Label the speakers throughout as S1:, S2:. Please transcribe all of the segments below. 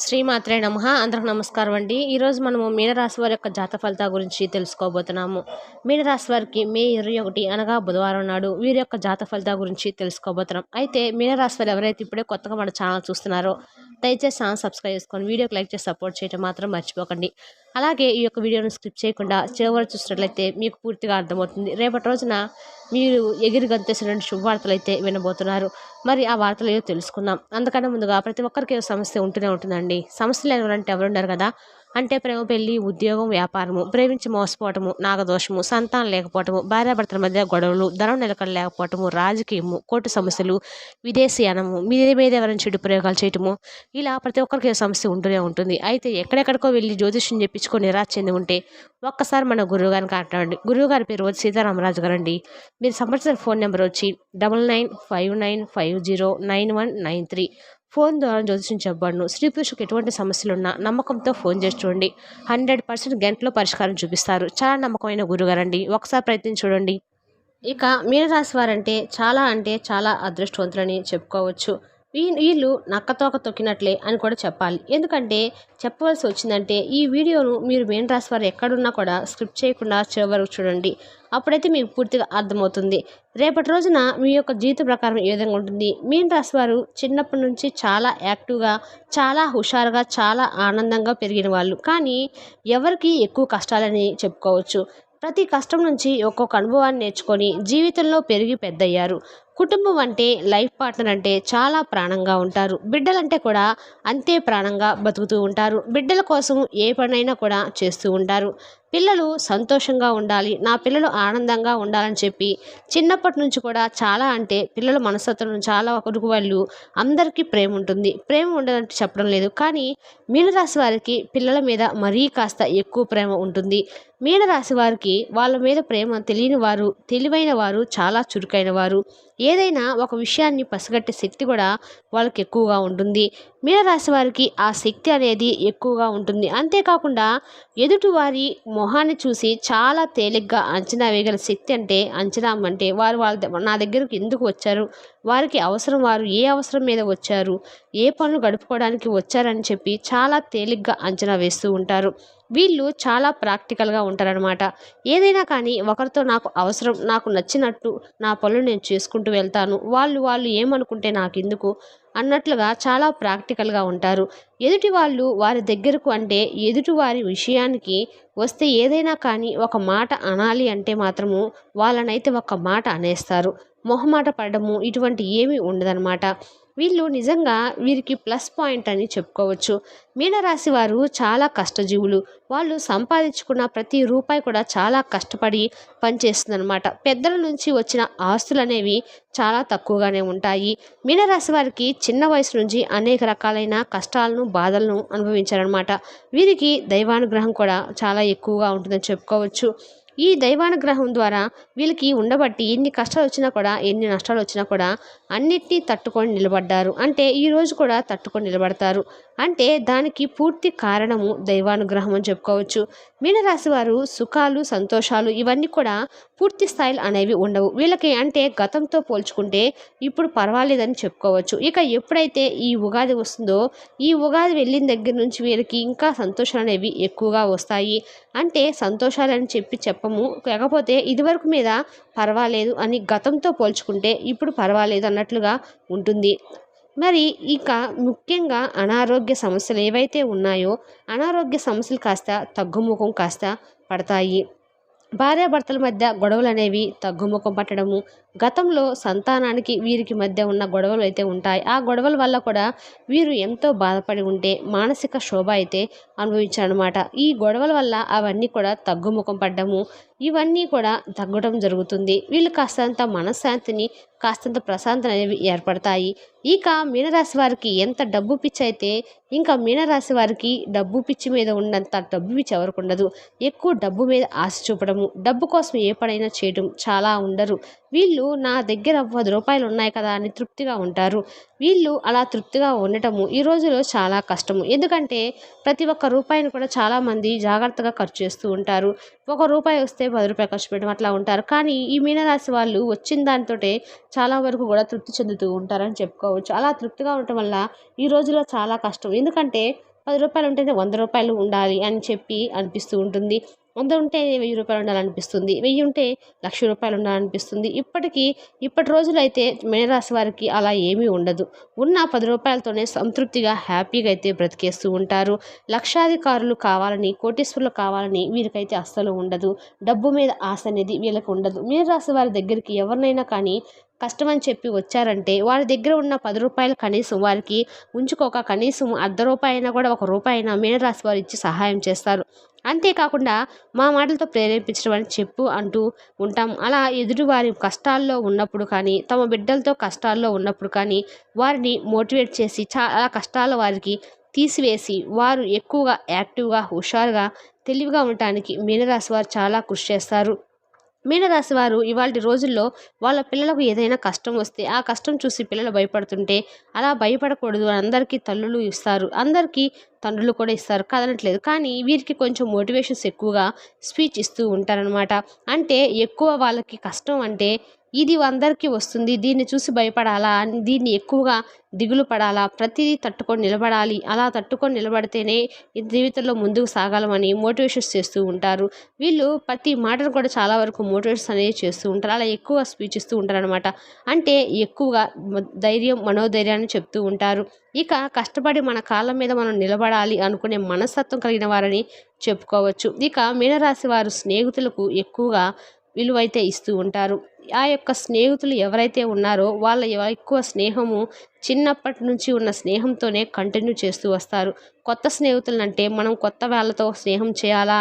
S1: శ్రీమాత్రే నమః. అందరికి నమస్కారం అండి. ఈరోజు మనము మీనరాశి వారి యొక్క జాతక ఫలితాల గురించి తెలుసుకోబోతున్నాము. మీనరాశి వారికి మే 21 అనగా బుధవారం నాడు వీరి యొక్క జాతక ఫలితాల గురించి తెలుసుకోబోతున్నాం. అయితే మీనరాశి వారు ఎవరైతే ఇప్పుడే కొత్తగా మన ఛానల్ చూస్తున్నారో దయచేసి ఛానల్ సబ్స్క్రైబ్ చేసుకొని వీడియోకి లైక్ చేసి సపోర్ట్ చేయడం మాత్రం మర్చిపోకండి. అలాగే ఈ యొక్క వీడియోను స్కిప్ చేయకుండా చివరి చూసినట్లయితే మీకు పూర్తిగా అర్థమవుతుంది. రేపటి రోజున మీరు ఎగిరి గంతేసినటువంటి శుభవార్తలు అయితే వినబోతున్నారు. మరి ఆ వార్తలు ఏదో తెలుసుకుందాం. అందుకన్నా ముందుగా ప్రతి ఒక్కరికి ఏదో సమస్య ఉంటూనే ఉంటుందండి. సమస్యలు ఎవరంటే ఎవరున్నారు కదా, అంటే ప్రేమ, పెళ్లి, ఉద్యోగం, వ్యాపారము, ప్రేమించి మోసపోవటము, నాగదోషము, సంతానం లేకపోవటము, భార్యాభర్తల మధ్య గొడవలు, ధనం నిలకడ లేకపోవటము, రాజకీయము, కోర్టు సమస్యలు, విదేశీయానము, మీద ఎవరైనా చెడు ప్రయోగాలు చేయటము, ఇలా ప్రతి ఒక్కరికి ఏదో సమస్య ఉంటూనే ఉంటుంది. అయితే ఎక్కడెక్కడికో వెళ్ళి జ్యోతిష్యం చెప్పించుకొని నిరాశ చెంది ఉంటే ఒక్కసారి మన గురువు గారిని కాట్లాడండి. గురువు గారి పేరు వచ్చి సీతారామరాజు గారు అండి. మీరు సంప్రదించిన ఫోన్ నెంబర్ వచ్చి 9959509193. ఫోన్ ద్వారా జ్యోతిష్యం చెప్పబడును. స్త్రీ పురుషులకు ఎటువంటి సమస్యలున్నా నమ్మకంతో ఫోన్ చేసి చూడండి. 100% గంటలో పరిష్కారం చూపిస్తారు. చాలా నమ్మకమైన గురుగారండి. ఒకసారి ప్రయత్నించి చూడండి. ఇక మీనరాశి వారంటే చాలా అదృష్టవంతులని చెప్పుకోవచ్చు. వీళ్ళు నక్కతోక తొక్కినట్లే అని కూడా చెప్పాలి. ఎందుకంటే చెప్పవలసి వచ్చిందంటే ఈ వీడియోను మీరు మీనరాశి వారు ఎక్కడున్నా కూడా స్క్రిప్ట్ చేయకుండా చివరి వరకు చూడండి. అప్పుడైతే మీకు పూర్తిగా అర్థమవుతుంది. రేపటి రోజున మీ యొక్క జీవిత ప్రకారం ఏ విధంగా ఉంటుంది. మీనరాశి వారు చిన్నప్పటి నుంచి చాలా యాక్టివ్గా, చాలా హుషారుగా, చాలా ఆనందంగా పెరిగిన వాళ్ళు. కానీ ఎవరికి ఎక్కువ కష్టాలని చెప్పుకోవచ్చు. ప్రతి కష్టం నుంచి ఒక్కొక్క అనుభవాన్ని నేర్చుకొని జీవితంలో పెరిగి పెద్దయ్యారు. కుటుంబం అంటే, లైఫ్ పార్ట్నర్ అంటే చాలా ప్రాణంగా ఉంటారు. బిడ్డలంటే కూడా అంతే ప్రాణంగా బతుకుతూ ఉంటారు. బిడ్డల కోసం ఏ పనైనా కూడా చేస్తూ ఉంటారు. పిల్లలు సంతోషంగా ఉండాలి, నా పిల్లలు ఆనందంగా ఉండాలని చెప్పి చిన్నప్పటి నుంచి కూడా చాలా అంటే పిల్లల మనస్తత్వం చాలా వరకు వాళ్ళు అందరికీ ప్రేమ ఉంటుంది. ప్రేమ ఉండదంటే చెప్పడం లేదు, కానీ మీనరాశి వారికి పిల్లల మీద మరీ కాస్త ఎక్కువ ప్రేమ ఉంటుంది. మీనరాశి వారికి వాళ్ళ మీద ప్రేమ తెలియని వారు, తెలివైన వారు, చాలా చురుకైన వారు. ఏదైనా ఒక విషయాన్ని పసిగట్టే శక్తి కూడా వాళ్ళకి ఎక్కువగా ఉంటుంది. మీనరాశి వారికి ఆ శక్తి అనేది ఎక్కువగా ఉంటుంది. అంతేకాకుండా ఎదుటివారి మొహాన్ని చూసి చాలా తేలిగ్గా అంచనా వేయగల శక్తి అంచనా అంటే నా దగ్గరకు ఎందుకు వచ్చారు, వారికి అవసరం, వారు ఏ అవసరం మీద వచ్చారు, ఏ పనులు గడుపుకోవడానికి వచ్చారని చెప్పి చాలా తేలిగ్గా అంచనా వేస్తూ ఉంటారు. వీళ్ళు చాలా ప్రాక్టికల్గా ఉంటారనమాట. ఏదైనా కానీ ఒకరితో నాకు అవసరం, నాకు నచ్చినట్టు నా పనులు నేను చేసుకుంటూ వెళ్తాను, వాళ్ళు ఏమనుకుంటే నాకెందుకు అన్నట్లుగా చాలా ప్రాక్టికల్గా ఉంటారు. ఎదుటి వాళ్ళు వారి దగ్గరకు అంటే ఎదుటి వారి విషయానికి వస్తే ఏదైనా కానీ ఒక మాట అనాలి అంటే మాత్రము వాళ్ళనైతే ఒక మాట అనేస్తారు. మొహమాట పడడము ఇటువంటి ఏమీ ఉండదన్నమాట. వీళ్ళు నిజంగా వీరికి ప్లస్ పాయింట్ అని చెప్పుకోవచ్చు. మీనరాశి వారు చాలా కష్టజీవులు. వాళ్ళు సంపాదించుకున్న ప్రతి రూపాయి కూడా చాలా కష్టపడి పనిచేస్తుందన్నమాట. పెద్దల నుంచి వచ్చిన ఆస్తులు అనేవి చాలా తక్కువగానే ఉంటాయి. మీనరాశి వారికి చిన్న వయసు నుంచి అనేక రకాలైన కష్టాలను, బాధలను అనుభవించారనమాట. వీరికి దైవానుగ్రహం కూడా చాలా ఎక్కువగా ఉంటుందని చెప్పుకోవచ్చు. ఈ దైవానుగ్రహం ద్వారా వీళ్ళకి ఉండబట్టి ఎన్ని కష్టాలు వచ్చినా కూడా, ఎన్ని నష్టాలు వచ్చినా కూడా అన్నిటినీ తట్టుకొని నిలబడ్డారు. అంటే ఈరోజు కూడా తట్టుకొని నిలబడతారు. అంటే దానికి పూర్తి కారణము దైవానుగ్రహం అని చెప్పుకోవచ్చు. మీనరాశి వారు సుఖాలు, సంతోషాలు ఇవన్నీ కూడా పూర్తి స్థాయిలు అనేవి ఉండవు వీళ్ళకి. అంటే గతంతో పోల్చుకుంటే ఇప్పుడు పర్వాలేదని చెప్పుకోవచ్చు. ఇక ఎప్పుడైతే ఈ ఉగాది వస్తుందో, ఈ ఉగాది వెళ్ళిన దగ్గర నుంచి వీళ్ళకి ఇంకా సంతోషాలు అనేవి ఎక్కువగా వస్తాయి. అంటే సంతోషాలని చెప్పము, కాకపోతే ఇదివరకు మీద పర్వాలేదు అని గతంతో పోల్చుకుంటే ఇప్పుడు పర్వాలేదు అన్నట్లుగా ఉంటుంది. మరి ఇక ముఖ్యంగా అనారోగ్య సమస్యలు ఏవైతే ఉన్నాయో అనారోగ్య సమస్యలు కాస్త తగ్గుముఖం కాస్త పడతాయి. భార్యాభర్తల మధ్య గొడవలు అనేవి తగ్గుముఖం పట్టడము, గతంలో సంతానానికి వీరికి మధ్య ఉన్న గొడవలు అయితే ఉంటాయి. ఆ గొడవల వల్ల కూడా వీరు ఎంతో బాధపడి ఉంటే మానసిక శోభ అయితే అనుభవించారనమాట. ఈ గొడవల వల్ల అవన్నీ కూడా తగ్గుముఖం పడ్డము, ఇవన్నీ కూడా తగ్గడం జరుగుతుంది. వీళ్ళు కాస్తంత మనశ్శాంతిని, కాస్తంత ప్రశాంతత అనేవి ఏర్పడతాయి. ఇక మీనరాశి వారికి ఎంత డబ్బు పిచ్చి అయితే ఇంకా మీనరాశి వారికి డబ్బు పిచ్చి మీద ఉన్నంత డబ్బు పిచ్చి ఎవరికి ఉండదు. ఎక్కువ డబ్బు మీద ఆశ చూపడము, డబ్బు కోసం ఏ పనైనా చేయడం చాలా ఉండరు. వీళ్ళు నా దగ్గర రూ. 10 ఉన్నాయి కదా అని తృప్తిగా ఉంటారు. వీళ్ళు అలా తృప్తిగా ఉండటము ఈ రోజుల్లో చాలా కష్టము. ఎందుకంటే ప్రతి ఒక్క రూపాయిని కూడా చాలామంది జాగ్రత్తగా ఖర్చు చేస్తూ ఉంటారు. రూపాయి వస్తే రూ. 10 ఖర్చు పెట్టడం అట్లా ఉంటారు. కానీ ఈ మీనరాశి వాళ్ళు వచ్చిన దానితోటే చాలా వరకు కూడా తృప్తి చెందుతూ ఉంటారని చెప్పుకోవచ్చు. అలా తృప్తిగా ఉండటం వల్ల ఈ రోజుల్లో చాలా కష్టం. ఎందుకంటే రూ. 10 ఉంటేనే రూ. 100 ఉండాలి అని చెప్పి అనిపిస్తూ ఉంటుంది. 100 ఉంటే రూ. 1000 ఉండాలనిపిస్తుంది. 1000 ఉంటే రూ. 1,00,000 ఉండాలనిపిస్తుంది. ఇప్పటి రోజులైతే మీనరాశి వారికి అలా ఏమీ ఉండదు. ఉన్న రూ. 10తోనే సంతృప్తిగా హ్యాపీగా అయితే బ్రతికేస్తూ ఉంటారు. లక్షాధికారులు కావాలని, కోటీశ్వరులు కావాలని వీరికైతే అస్సలు ఉండదు. డబ్బు మీద ఆశ అనేది వీళ్ళకి ఉండదు. మీనరాశి వారి దగ్గరికి ఎవరినైనా కానీ కష్టమని చెప్పి వచ్చారంటే వారి దగ్గర ఉన్న రూ. 10 కనీసం వారికి ఉంచుకోక కనీసం రూ. 1/2 అయినా కూడా రూపాయి అయినా మీనరాశి వారు ఇచ్చి సహాయం చేస్తారు. అంతేకాకుండా మా మాటలతో ప్రేరేపించడం అని అంటూ ఉంటాం. అలా ఎదుటివారి కష్టాల్లో ఉన్నప్పుడు కానీ, తమ బిడ్డలతో కష్టాల్లో ఉన్నప్పుడు కానీ వారిని మోటివేట్ చేసి చాలా కష్టాల వారికి తీసివేసి వారు ఎక్కువగా యాక్టివ్గా, హుషారుగా, తెలివిగా ఉండటానికి మీనరాశి వారు చాలా కృషి చేస్తారు. మీనరాశి వారు ఇవాల్టి రోజుల్లో వాళ్ళ పిల్లలకు ఏదైనా కష్టం వస్తే ఆ కష్టం చూసి పిల్లలు భయపడుతుంటే అలా భయపడకూడదు అని అందరికీ తల్లులు ఇస్తారు. అందరికీ తండ్రులు కూడా ఇస్తారు కాదనట్లేదు. కానీ వీరికి కొంచెం మోటివేషన్స్ ఎక్కువగా స్పీచ్ ఇస్తూ ఉంటారనమాట. అంటే ఎక్కువ వాళ్ళకి కష్టం అంటే ఇది అందరికీ వస్తుంది, దీన్ని చూసి భయపడాలా, దీన్ని ఎక్కువగా దిగులు పడాలా, ప్రతిదీ తట్టుకొని నిలబడాలి, అలా తట్టుకొని నిలబడితేనే ఈ జీవితంలో ముందుకు సాగాలమని మోటివేషన్స్ చేస్తూ ఉంటారు. వీళ్ళు ప్రతి మాటను కూడా చాలా వరకు మోటివేషన్స్ అనేవి చేస్తూ ఉంటారు. అలా ఎక్కువ స్పీచ్ ఇస్తూ ఉంటారనమాట. అంటే ఎక్కువగా మనోధైర్యాన్ని చెప్తూ ఉంటారు. ఇక కష్టపడి మన కాళ్ళ మీద మనం నిలబడాలి అనుకునే మనస్తత్వం కలిగిన వారని చెప్పుకోవచ్చు. ఇక మీనరాశి వారు స్నేహితులకు ఎక్కువగా విలువైతే ఇస్తూ ఉంటారు. ఆ యొక్క స్నేహితులు ఎవరైతే ఉన్నారో వాళ్ళ ఎక్కువ స్నేహము చిన్నప్పటి నుంచి ఉన్న స్నేహంతోనే కంటిన్యూ చేస్తూ వస్తారు. కొత్త స్నేహితులంటే మనం కొత్త వాళ్ళతో స్నేహం చేయాలా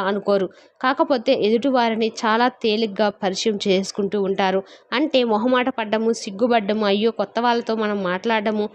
S1: అనుకోరు. కాకపోతే ఎదుటివారిని చాలా తేలిగ్గా పరిచయం చేసుకుంటూ ఉంటారు. అంటే మొహమాట పడ్డము, సిగ్గుపడ్డము, అయ్యో కొత్త వాళ్ళతో మనం మాట్లాడము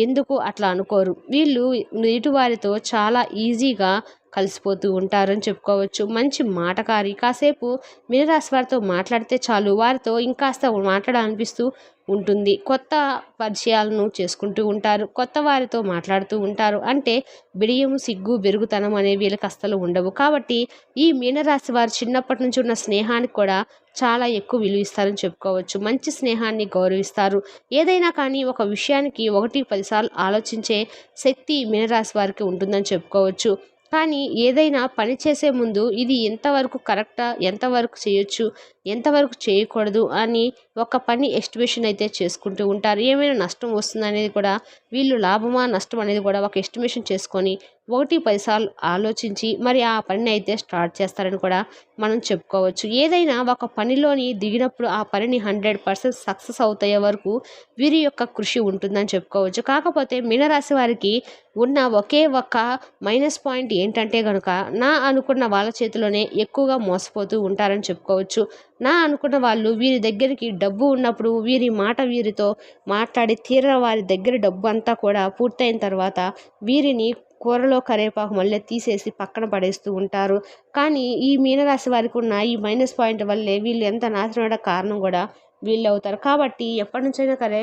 S1: ఎందుకు అట్లా అనుకోరు. వీళ్ళు ఎదుటివారితో చాలా ఈజీగా కలిసిపోతూ ఉంటారని చెప్పుకోవచ్చు. మంచి మాటకారి. కాసేపు మీనరాశి వారితో మాట్లాడితే చాలు వారితో ఇంకాస్త మాట్లాడాలనిపిస్తూ ఉంటుంది. కొత్త పరిచయాలను చేసుకుంటూ ఉంటారు. కొత్త వారితో మాట్లాడుతూ ఉంటారు. అంటే బిడియము, సిగ్గు, బెరుగుతనం అనేవి వీళ్ళకి అస్సలు ఉండవు. కాబట్టి ఈ మీనరాశి వారు చిన్నప్పటి నుంచి ఉన్న స్నేహానికి కూడా చాలా ఎక్కువ విలువ ఇస్తారని చెప్పుకోవచ్చు. మంచి స్నేహాన్ని గౌరవిస్తారు. ఏదైనా కానీ ఒక విషయానికి 1-10 సార్లు ఆలోచించే శక్తి మీనరాశి వారికి ఉంటుందని చెప్పుకోవచ్చు. కానీ ఏదైనా పని చేసే ముందు ఇది ఎంతవరకు కరెక్టా, ఎంతవరకు చేయొచ్చు, ఎంతవరకు చేయకూడదు అని ఒక పని ఎస్టిమేషన్ అయితే చేసుకుంటూ ఉంటారు. ఏమైనా నష్టం వస్తుందనేది కూడా వీళ్ళు లాభమా నష్టం అనేది కూడా ఒక ఎస్టిమేషన్ చేసుకొని 1-10 సార్లు ఆలోచించి మరి ఆ పనిని అయితే స్టార్ట్ చేస్తారని కూడా మనం చెప్పుకోవచ్చు. ఏదైనా ఒక పనిలోని దిగినప్పుడు ఆ పనిని 100% సక్సెస్ అవుతాయే వరకు వీరి యొక్క కృషి ఉంటుందని చెప్పుకోవచ్చు. కాకపోతే మీనరాశి వారికి ఉన్న ఒకే ఒక్క మైనస్ పాయింట్ ఏంటంటే కనుక నా అనుకున్న వాళ్ళ చేతిలోనే ఎక్కువగా మోసపోతూ ఉంటారని చెప్పుకోవచ్చు. నా అనుకున్న వాళ్ళు వీరి దగ్గరికి డబ్బు ఉన్నప్పుడు వీరి మాట వీరితో మాట్లాడి తీరా వారి దగ్గర డబ్బు అంతా కూడా పూర్తయిన తర్వాత వీరిని కూరలో కరివేపాకు మళ్ళీ తీసేసి పక్కన పడేస్తూ ఉంటారు. కానీ ఈ మీనరాశి వారికి ఉన్న ఈ మైనస్ పాయింట్ వల్లే వీళ్ళు ఎంత నాశనమైన కారణం కూడా వీళ్ళు అవుతారు. కాబట్టి ఎప్పటి నుంచైనా సరే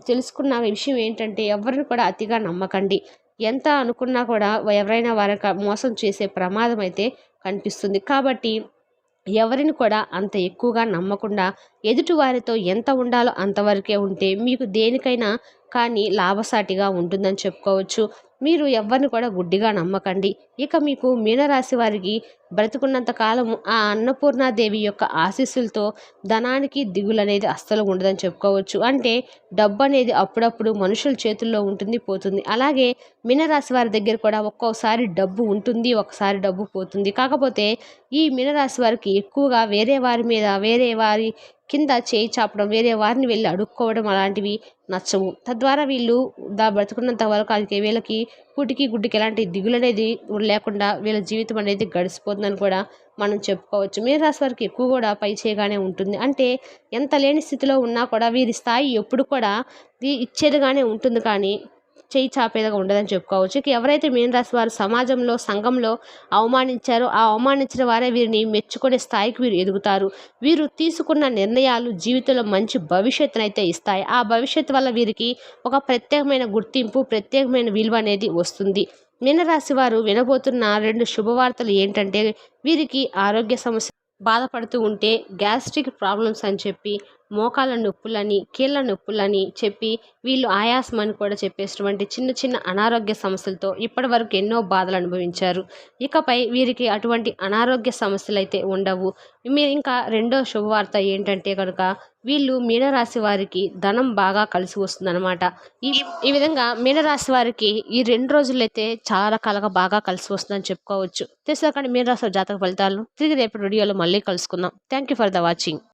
S1: తెలుసుకున్న విషయం ఏంటంటే ఎవరిని కూడా అతిగా నమ్మకండి. ఎంత అనుకున్నా కూడా ఎవరైనా వారికి మోసం చేసే ప్రమాదం అయితే కనిపిస్తుంది. కాబట్టి ఎవరిని కూడా అంత ఎక్కువగా నమ్మకుండా ఎదుటి వారితో ఎంత ఉండాలో అంతవరకే ఉంటే మీకు దేనికైనా కానీ లాభసాటిగా ఉంటుందని చెప్పుకోవచ్చు. మీరు ఎవరిని కూడా గుడ్డిగా నమ్మకండి. ఇక మీకు మీనరాశి వారికి బ్రతుకున్నంత కాలము ఆ అన్నపూర్ణాదేవి యొక్క ఆశీస్సులతో ధనానికి దిగులనేది అస్సలు ఉండదని చెప్పుకోవచ్చు. అంటే డబ్బు అనేది అప్పుడప్పుడు మనుషుల చేతుల్లో ఉంటుంది, పోతుంది. అలాగే మీనరాశి వారి దగ్గర కూడా ఒక్కోసారి డబ్బు ఉంటుంది, ఒకసారి డబ్బు పోతుంది. కాకపోతే ఈ మీనరాశి వారికి ఎక్కువగా వేరే వారి మీద, వేరే వారి కింద చేయి చాపడం, వేరే వారిని వెళ్ళి అడుక్కోవడం అలాంటివి నచ్చవు. తద్వారా వీళ్ళు బ్రతుకున్నంత వరకు వీళ్ళకి కూటికి గుడ్డికి ఎలాంటి దిగులు అనేది లేకుండా వీళ్ళ జీవితం అనేది గడిచిపోతుందని కూడా మనం చెప్పుకోవచ్చు. మీనరాశి వారికి ఎక్కువ కూడా పై చేయగానే ఉంటుంది. అంటే ఎంత లేని స్థితిలో ఉన్నా కూడా వీరి స్థాయి ఎప్పుడు కూడా ఇచ్చేదిగానే ఉంటుంది. కానీ చేయి చాపేదిగా ఉండదని చెప్పుకోవచ్చు. ఇక ఎవరైతే మీనరాశి వారు సమాజంలో, సంఘంలో అవమానించారో, ఆ అవమానించిన వారే వీరిని మెచ్చుకునే స్థాయికి వీరు ఎదుగుతారు. వీరు తీసుకున్న నిర్ణయాలు జీవితంలో మంచి భవిష్యత్తునైతే ఇస్తాయి. ఆ భవిష్యత్తు వల్ల వీరికి ఒక ప్రత్యేకమైన గుర్తింపు, ప్రత్యేకమైన విలువ అనేది వస్తుంది. మీనరాశి వారు వినబోతున్న 2 శుభవార్తలు ఏంటంటే, వీరికి ఆరోగ్య సమస్య బాధపడుతూ ఉంటే గ్యాస్ట్రిక్ ప్రాబ్లమ్స్ అని చెప్పి, మోకాళ్ళ నొప్పులని, కీళ్ళ నొప్పులని చెప్పి, వీళ్ళు ఆయాసం అని కూడా చెప్పేసినటువంటి చిన్న చిన్న అనారోగ్య సమస్యలతో ఇప్పటివరకు ఎన్నో బాధలు అనుభవించారు. ఇకపై వీరికి అటువంటి అనారోగ్య సమస్యలైతే ఉండవు. మీరు ఇంకా రెండో శుభవార్త ఏంటంటే కనుక, వీళ్ళు మీనరాశి వారికి ధనం బాగా కలిసి వస్తుందన్నమాట. ఈ ఈ విధంగా మీనరాశి వారికి ఈ 2 రోజులైతే చాలా రకాలుగా బాగా కలిసి వస్తుందని చెప్పుకోవచ్చు. తెలుసా కానీ మీనరాశి వారి జాతక ఫలితాలు తిరిగి రేపటి వీడియోలో మళ్ళీ కలుసుకుందాం. Thank you for the watching.